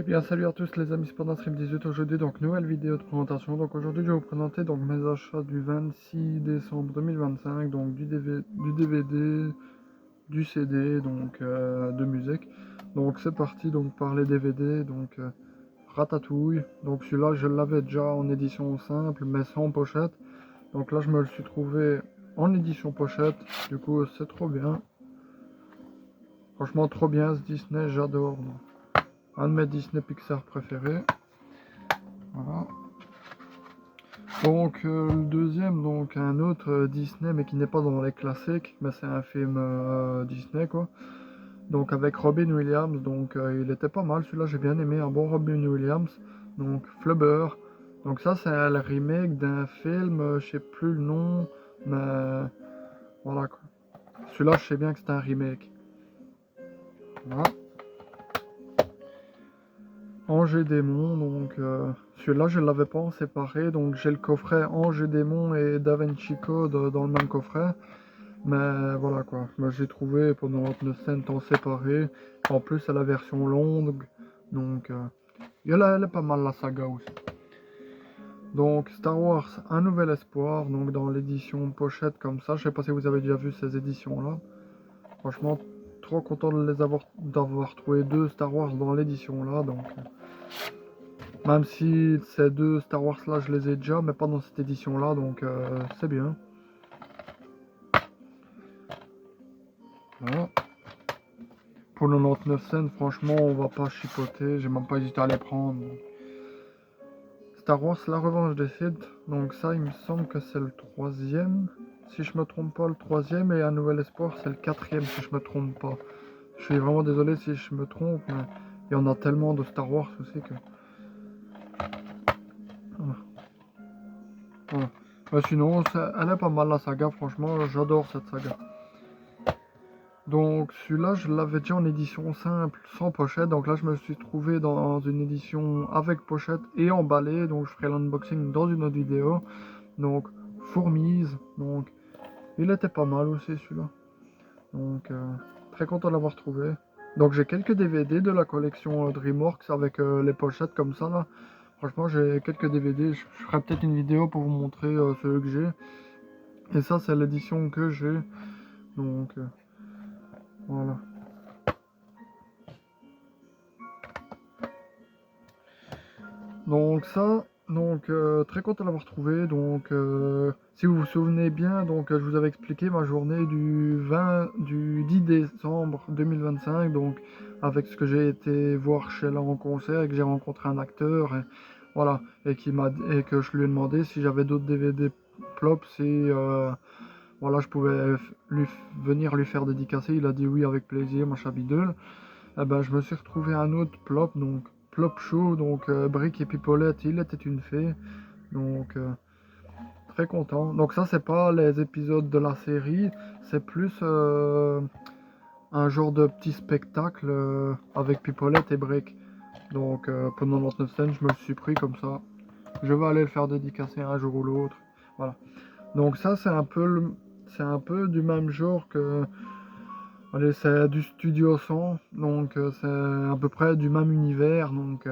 Eh bien salut à tous les amis, c'est pendant Stream 18 aujourd'hui, donc nouvelle vidéo de présentation. Donc aujourd'hui je vais vous présenter donc mes achats du 26 décembre 2025, donc du DVD, du CD, donc de musique. Donc c'est parti donc par les DVD, donc Ratatouille. Donc celui-là je l'avais déjà en édition simple mais sans pochette. Donc là je me le suis trouvé en édition pochette, du coup c'est trop bien. Franchement trop bien ce Disney, j'adore. Un de mes Disney Pixar préférés. Voilà. Donc le deuxième, donc un autre Disney, mais qui n'est pas dans les classiques, mais c'est un film Disney quoi. Donc avec Robin Williams, donc il était pas mal, celui-là j'ai bien aimé, un bon Robin Williams. Donc Flubber. Donc ça c'est le remake d'un film, je sais plus le nom, mais voilà quoi. Celui-là je sais bien que c'est un remake. Voilà. Ange et Démon, donc celui-là je l'avais pas en séparé, donc j'ai le coffret Ange et Démon et Da Vinci Code dans le même coffret, mais voilà quoi, j'ai trouvé pour 99 cents en séparé, en plus c'est la version longue, donc elle est pas mal la saga aussi. Donc Star Wars Un Nouvel Espoir, donc dans l'édition pochette comme ça, je sais pas si vous avez déjà vu ces éditions là, franchement trop content de les d'avoir trouvé deux Star Wars dans l'édition là, donc... Même si ces deux Star Wars là je les ai déjà, mais pas dans cette édition là, donc c'est bien. Voilà. Pour 99 cents, franchement, on va pas chipoter, j'ai même pas hésité à les prendre. Star Wars La Revanche des Sith, donc ça il me semble que c'est le troisième, si je me trompe pas, le troisième, et Un Nouvel Espoir c'est le quatrième si je me trompe pas. Je suis vraiment désolé si je me trompe, mais il y en a tellement de Star Wars aussi que... Voilà. Voilà. Mais sinon, elle est pas mal la saga, franchement, j'adore cette saga. Donc celui-là, je l'avais déjà en édition simple, sans pochette. Donc là, je me suis trouvé dans une édition avec pochette et emballé. Donc je ferai l'unboxing dans une autre vidéo. Donc Fourmise. Donc il était pas mal aussi celui-là. Donc très content de l'avoir trouvé. Donc j'ai quelques DVD de la collection DreamWorks avec les pochettes comme ça là. Franchement, j'ai quelques DVD. Je ferai peut-être une vidéo pour vous montrer ceux que j'ai. Et ça, c'est l'édition que j'ai. Donc voilà. Donc ça, donc très content de l'avoir trouvé. Donc si vous vous souvenez bien, donc je vous avais expliqué ma journée du 10 décembre 2025, donc avec ce que j'ai été voir Sheila en concert et que j'ai rencontré un acteur, et, voilà, et que je lui ai demandé si j'avais d'autres DVD Plop, si voilà je pouvais venir lui faire dédicacer. Il a dit oui avec plaisir, machin bidule. Eh ben, je me suis retrouvé un autre Plop, donc Plop Show, donc Brick et Pipolette, il était une fée, donc très content. Donc ça, c'est pas les épisodes de la série, c'est plus un genre de petit spectacle avec Pipolette et Brick. Donc pour 99 cents, je me le suis pris comme ça. Je vais aller le faire dédicacer un jour ou l'autre. Voilà. Donc ça, c'est un peu du même genre que... Allez, c'est du Studio 100, donc c'est à peu près du même univers, donc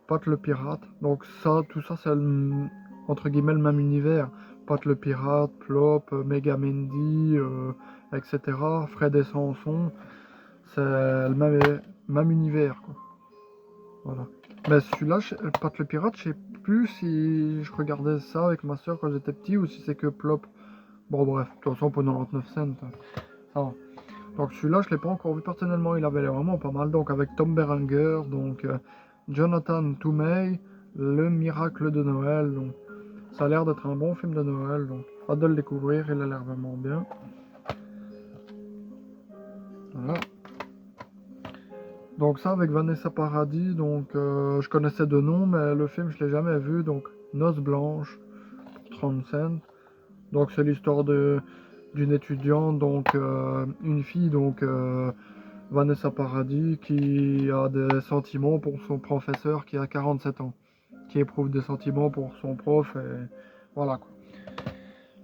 Pat le pirate. Donc ça, tout ça, c'est entre guillemets le même univers. Pat le pirate, Plop, Megamendi, etc. Fred et Samson, c'est le même univers, quoi. Voilà. Mais celui-là, Pat le pirate, je sais plus si je regardais ça avec ma soeur quand j'étais petit ou si c'est que Plop. Bon bref, de toute façon pour 99 cents, ça va. Donc celui-là, je ne l'ai pas encore vu personnellement, il avait l'air vraiment pas mal. Donc avec Tom Berenger, donc Jonathan Toomey, Le Miracle de Noël. Donc ça a l'air d'être un bon film de Noël, donc hâte de le découvrir, il a l'air vraiment bien. Voilà. Donc ça avec Vanessa Paradis, donc je connaissais de nom, mais le film je l'ai jamais vu, donc Noces Blanches, pour 30 cents. Donc c'est l'histoire d'une étudiante, donc une fille, donc Vanessa Paradis, qui a des sentiments pour son professeur qui a 47 ans, qui éprouve des sentiments pour son prof, et voilà quoi.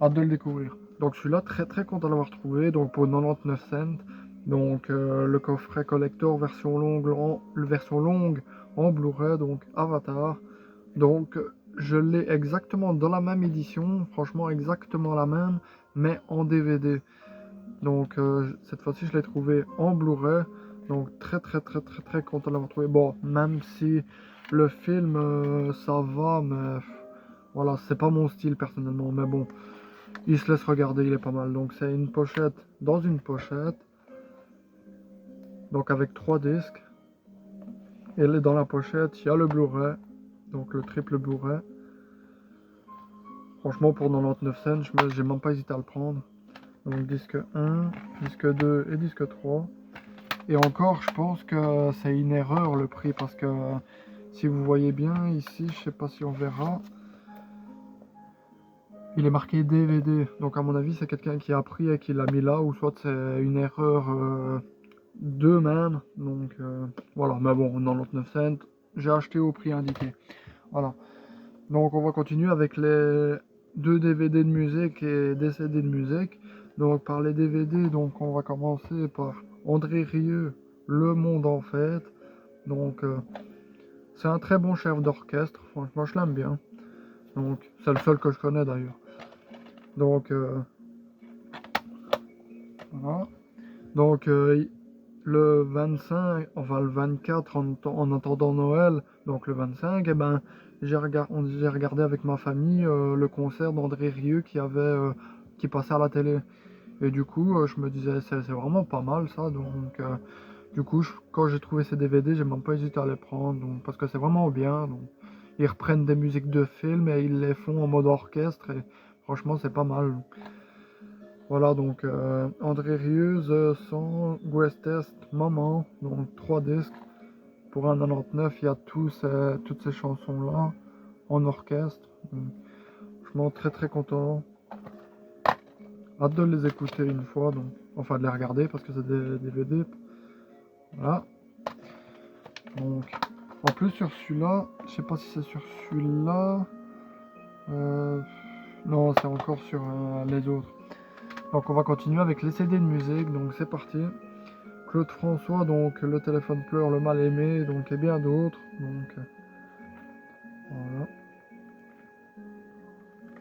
Hâte de le découvrir. Donc celui-là, très très content de l'avoir trouvé, donc pour 99 cents. Donc le coffret collector version longue en Blu-ray, donc Avatar. Donc je l'ai exactement dans la même édition, franchement exactement la même, mais en DVD. Donc cette fois-ci je l'ai trouvé en Blu-ray. Donc très content de l'avoir trouvé. Bon, même si le film ça va, mais voilà, c'est pas mon style personnellement. Mais bon, il se laisse regarder, il est pas mal. Donc c'est une pochette dans une pochette. Donc avec 3 disques. Et dans la pochette, il y a le Blu-ray. Donc le triple Blu-ray. Franchement, pour 99 cents, j'ai même pas hésité à le prendre. Donc disque 1, disque 2 et disque 3. Et encore, je pense que c'est une erreur le prix. Parce que si vous voyez bien ici, je sais pas si on verra. Il est marqué DVD. Donc à mon avis, c'est quelqu'un qui a pris et qui l'a mis là. Ou soit c'est une erreur d'eux-mêmes. Donc voilà. Mais bon, 99 cents, j'ai acheté au prix indiqué. Voilà. Donc on va continuer avec les 2 DVD de musique et des CD de musique. Donc par les DVD, donc on va commencer par André Rieu, Le Monde en Fête. Donc c'est un très bon chef d'orchestre, franchement je l'aime bien. Donc c'est le seul que je connais d'ailleurs. Donc voilà. Donc le 25, enfin le 24 en attendant Noël, donc le 25, et ben j'ai regardé avec ma famille le concert d'André Rieu qui passait à la télé. Et du coup, je me disais, c'est vraiment pas mal ça. Donc, du coup, quand j'ai trouvé ces DVD, j'ai même pas hésité à les prendre. Donc, parce que c'est vraiment bien. Donc, ils reprennent des musiques de films et ils les font en mode orchestre. Et franchement, c'est pas mal. Voilà, donc André Rieu, The Song, Greatest Test, Maman, donc 3 disques. Pour un 99, il y a toutes ces chansons-là en orchestre. Donc, franchement, très content. Hâte de les écouter une fois, donc, enfin de les regarder parce que c'est des DVD. Voilà. Donc, en plus sur celui-là, je sais pas si c'est sur celui-là. Non, c'est encore sur les autres. Donc on va continuer avec les CD de musique, donc c'est parti. Claude François, donc Le téléphone pleure, Le mal aimé, donc et bien d'autres. Donc voilà.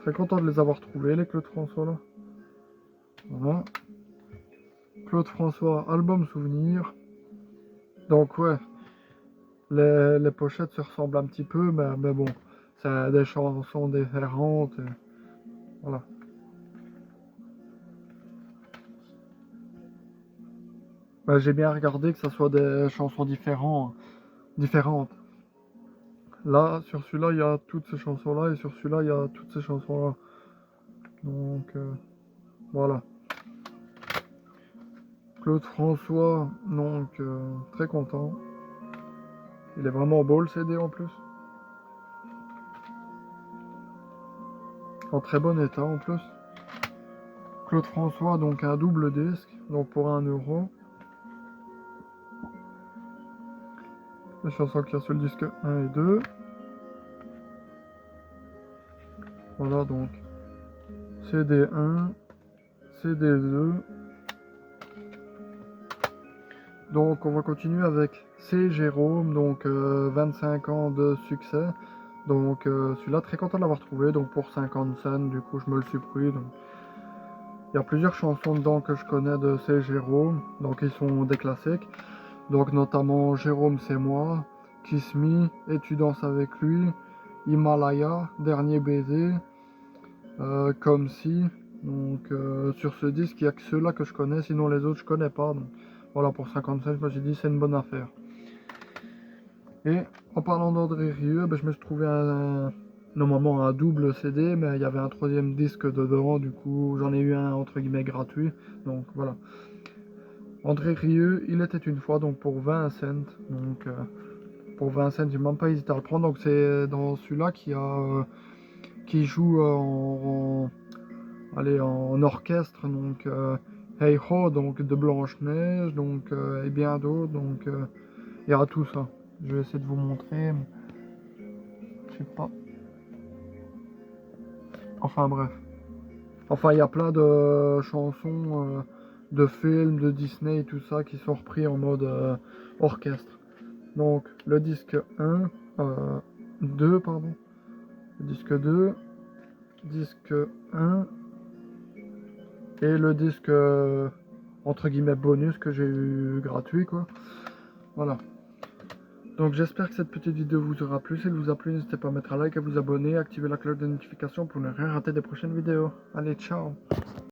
Très content de les avoir trouvés, les Claude François là. Voilà. Claude François, album souvenir. Donc ouais, les pochettes se ressemblent un petit peu, mais bon, c'est des chansons différentes. Voilà. Bah, j'ai bien regardé que ça soit des chansons différentes. Là, sur celui-là, il y a toutes ces chansons-là, et sur celui-là, il y a toutes ces chansons-là. Donc, voilà. Claude François, donc, très content. Il est vraiment beau le CD en plus. En très bon état en plus. Claude François, donc un double disque, donc pour 1 €. Les chansons qu'il y a sur le disque 1 et 2. Voilà donc. CD1, CD2. Donc on va continuer avec C. Jérôme, donc 25 ans de succès. Donc celui-là très content de l'avoir trouvé, donc pour 50 cents, du coup je me le suis pris. Donc. Il y a plusieurs chansons dedans que je connais de C. Jérôme, donc ils sont des classiques. Donc notamment Jérôme c'est moi, Kiss Me, Et tu danses avec lui, Himalaya, Dernier baiser, Comme si. Donc sur ce disque, il n'y a que ceux-là que je connais, sinon les autres je connais pas. Donc voilà, pour 55, je me suis dit c'est une bonne affaire. Et en parlant d'André Rieu, ben, je me suis trouvé normalement un double CD, mais il y avait un troisième disque dedans, du coup j'en ai eu un entre guillemets gratuit. Donc voilà. André Rieu, Il était une fois, donc pour 20 cents. Donc pour 20 cents, j'ai même pas hésité à le prendre. Donc c'est dans celui-là qui joue allez, en orchestre, donc Hey Ho, donc de Blanche-Neige, donc et bien d'autres, donc il y aura tout ça. Je vais essayer de vous montrer, mais je sais pas. Enfin bref. Enfin, il y a plein de chansons de films de Disney et tout ça qui sont repris en mode orchestre. Donc le disque 2 pardon, le disque 2, disque 1 et le disque entre guillemets bonus que j'ai eu gratuit quoi. Voilà. Donc j'espère que cette petite vidéo vous aura plu. Si elle vous a plu, n'hésitez pas à mettre un like, à vous abonner, à activer la cloche de notification pour ne rien rater des prochaines vidéos. Allez, ciao!